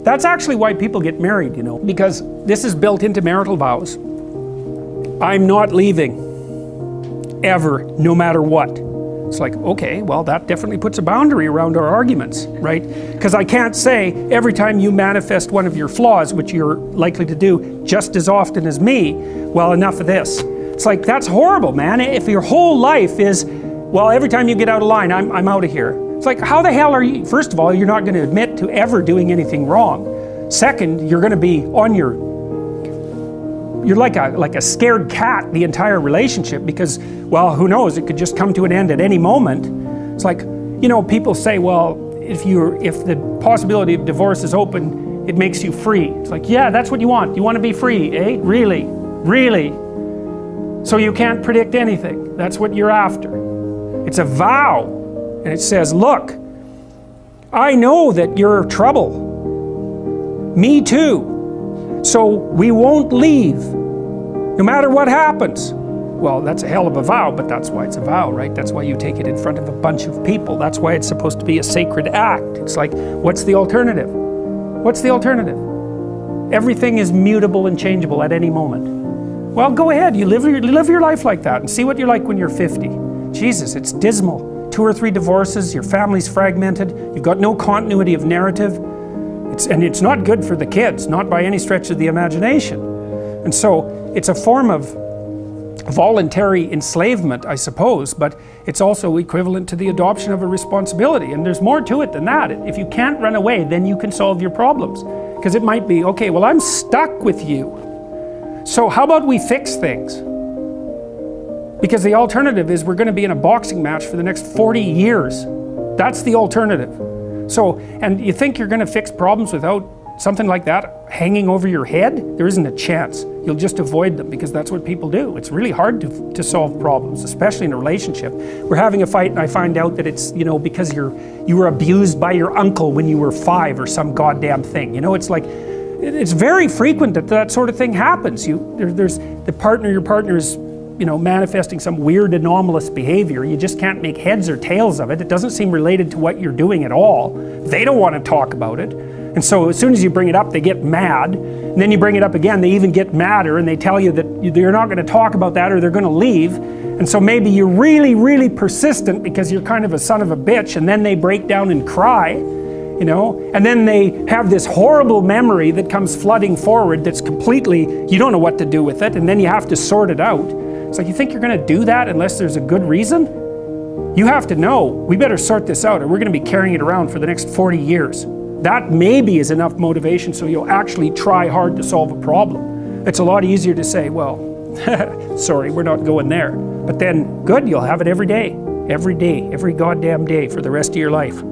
That's actually why people get married, you know, because this is built into marital vows. I'm not leaving, ever, no matter what. It's like, okay, well, that definitely puts a boundary around our arguments, right? Because I can't say every time you manifest one of your flaws, which you're likely to do just as often as me, well, enough of this. It's like, that's horrible, man. If your whole life is, well, every time you get out of line, I'm out of here. It's like, how the hell are you? First of all, you're not going to admit to ever doing anything wrong. Second, you're going to be on you're like a scared cat the entire relationship, because, well, who knows, it could just come to an end at any moment. It's like, you know, people say, well, if the possibility of divorce is open, it makes you free. It's like, yeah, that's what you want. You want to be free, eh? Really? Really? So you can't predict anything. That's what you're after. It's a vow. And it says, look, I know that you're trouble. Me too. So we won't leave, no matter what happens. Well, that's a hell of a vow, but that's why it's a vow, right? That's why you take it in front of a bunch of people. That's why it's supposed to be a sacred act. It's like, what's the alternative? What's the alternative? Everything is mutable and changeable at any moment. Well, go ahead, you live your life like that and see what you're like when you're 50. Jesus, it's dismal. 2 or 3 divorces, your family's fragmented, you've got no continuity of narrative. And it's not good for the kids, not by any stretch of the imagination. And so it's a form of voluntary enslavement, I suppose, but it's also equivalent to the adoption of a responsibility. And there's more to it than that. If you can't run away, then you can solve your problems. Because it might be, okay, well, I'm stuck with you. So how about we fix things? Because the alternative is we're going to be in a boxing match for the next 40 years. That's the alternative. So, and you think you're going to fix problems without something like that hanging over your head? There isn't a chance. You'll just avoid them, because that's what people do. It's really hard to solve problems, especially in a relationship. We're having a fight and I find out that it's, you know, because you were abused by your uncle when you were 5 or some goddamn thing. You know, it's like, it's very frequent that sort of thing happens. There's your partner is, you know, manifesting some weird anomalous behavior. You just can't make heads or tails of it. It doesn't seem related to what you're doing at all. They don't want to talk about it. And so as soon as you bring it up, they get mad. And then you bring it up again, they even get madder, and they tell you that you're not going to talk about that or they're going to leave. And so maybe you're really, really persistent because you're kind of a son of a bitch, and then they break down and cry, you know, and then they have this horrible memory that comes flooding forward that's completely, you don't know what to do with it, and then you have to sort it out. It's like, you think you're going to do that unless there's a good reason? You have to know, we better sort this out or we're going to be carrying it around for the next 40 years. That maybe is enough motivation so you'll actually try hard to solve a problem. It's a lot easier to say, well, sorry, we're not going there. But then, good, you'll have it every day, every goddamn day for the rest of your life.